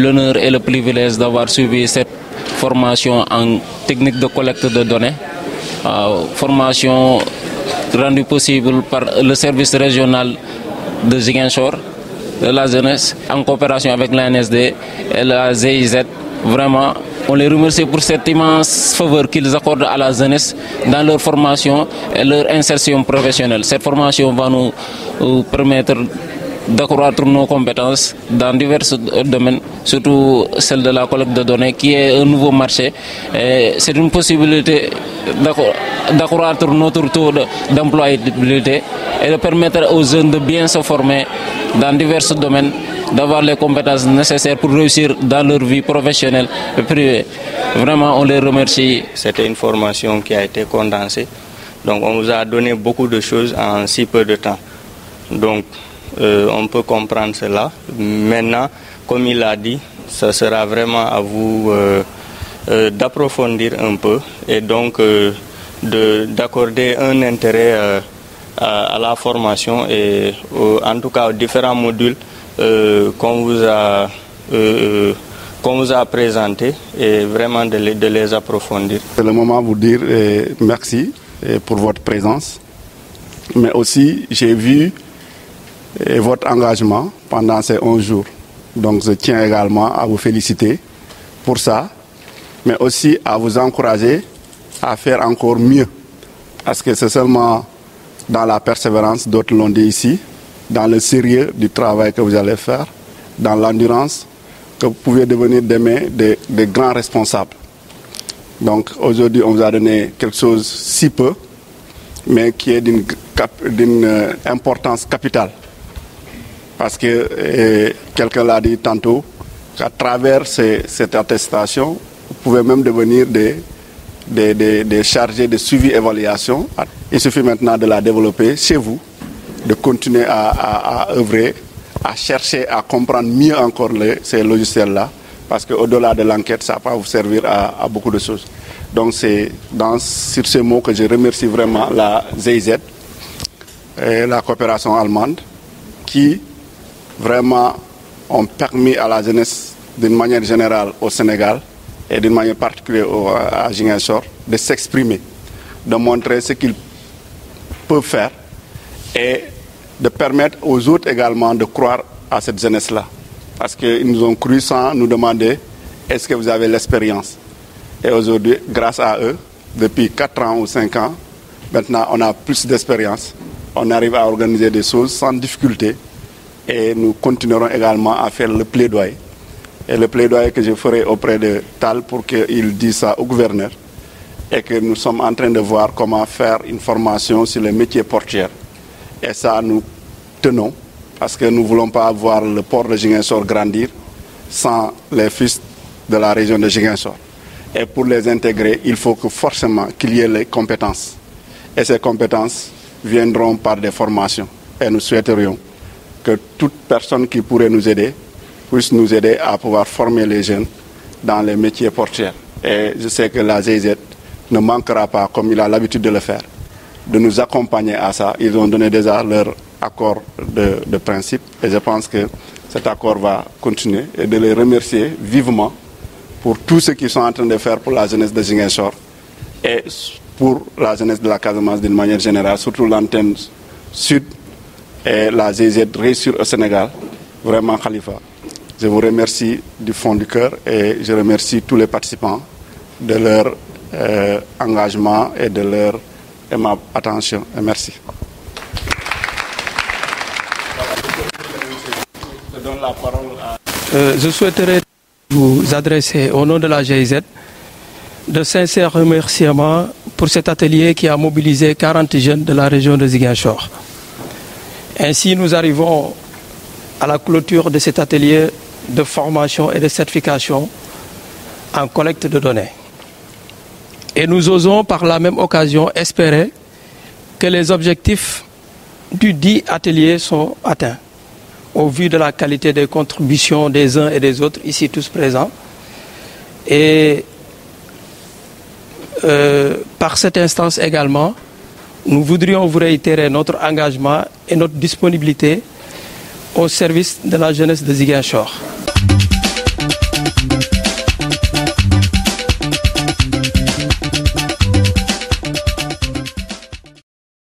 l'honneur et le privilège d'avoir suivi cette formation en technique de collecte de données, formation rendue possible par le service régional de Ziguinchor, de la jeunesse, en coopération avec l'ANSD et la GIZ. Vraiment, on les remercie pour cette immense faveur qu'ils accordent à la jeunesse dans leur formation et leur insertion professionnelle. Cette formation va nous permettre d'accroître nos compétences dans divers domaines, surtout celle de la collecte de données, qui est un nouveau marché. C'est une possibilité d'accroître notre taux d'employabilité et de permettre aux jeunes de bien se former dans divers domaines, d'avoir les compétences nécessaires pour réussir dans leur vie professionnelle et privée. Vraiment, on les remercie. C'était une formation qui a été condensée. Donc, on nous a donné beaucoup de choses en si peu de temps. Donc, on peut comprendre cela. Maintenant, comme il a dit, ce sera vraiment à vous d'approfondir un peu et donc d'accorder un intérêt à la formation et en tout cas aux différents modules qu'on vous a présentés et vraiment de les approfondir. C'est le moment de vous dire merci pour votre présence, mais aussi j'ai vu votre engagement pendant ces 11 jours. Donc je tiens également à vous féliciter pour ça, mais aussi à vous encourager à faire encore mieux. Parce que c'est seulement dans la persévérance, d'autres l'ont dit ici, dans le sérieux du travail que vous allez faire, dans l'endurance, que vous pouvez devenir demain des grands responsables. Donc aujourd'hui, on vous a donné quelque chose si peu, mais qui est d'une importance capitale. Parce que quelqu'un l'a dit tantôt, qu'à travers cette attestation, vous pouvez même devenir des chargés de suivi-évaluation. Il suffit maintenant de la développer chez vous, de continuer à œuvrer, à chercher à comprendre mieux encore ces logiciels-là, parce qu'au-delà de l'enquête, ça va vous servir à beaucoup de choses. Donc c'est sur ces mots que je remercie vraiment la GIZ et la coopération allemande qui vraiment ont permis à la jeunesse, d'une manière générale au Sénégal et d'une manière particulière à Ziguinchor, de s'exprimer, de montrer ce qu'ils peuvent faire et de permettre aux autres également de croire à cette jeunesse-là. Parce qu'ils nous ont cru sans nous demander est-ce que vous avez l'expérience. Et aujourd'hui, grâce à eux, depuis 4 ans ou 5 ans, maintenant on a plus d'expérience. On arrive à organiser des choses sans difficulté. Et nous continuerons également à faire le plaidoyer. Et le plaidoyer que je ferai auprès de Tal pour qu'il dise ça au gouverneur. Et que nous sommes en train de voir comment faire une formation sur les métiers portuaires. Et ça, nous tenons, parce que nous ne voulons pas voir le port de Ziguinchor grandir sans les fils de la région de Ziguinchor. Et pour les intégrer, il faut que forcément qu'il y ait les compétences. Et ces compétences viendront par des formations. Et nous souhaiterions que toute personne qui pourrait nous aider puisse nous aider à pouvoir former les jeunes dans les métiers portuaires. Et je sais que la GIZ ne manquera pas, comme il a l'habitude de le faire, de nous accompagner à ça. Ils ont donné déjà leur accord de principe et je pense que cet accord va continuer et de les remercier vivement pour tout ce qu'ils sont en train de faire pour la jeunesse de Ziguinchor et pour la jeunesse de la Casamance d'une manière générale, surtout l'antenne sud et la GIZ réussir au Sénégal. Vraiment, Khalifa, je vous remercie du fond du cœur et je remercie tous les participants de leur engagement et de leur aimable attention. Et merci. Je donne la parole à... Je souhaiterais vous adresser au nom de la GIZ de sincères remerciements pour cet atelier qui a mobilisé 40 jeunes de la région de Ziguinchor. Ainsi, nous arrivons à la clôture de cet atelier de formation et de certification en collecte de données. Et nous osons par la même occasion espérer que les objectifs du dit atelier sont atteints, au vu de la qualité des contributions des uns et des autres, ici tous présents. Et par cette instance également, nous voudrions vous réitérer notre engagement et notre disponibilité au service de la jeunesse de Ziguinchor.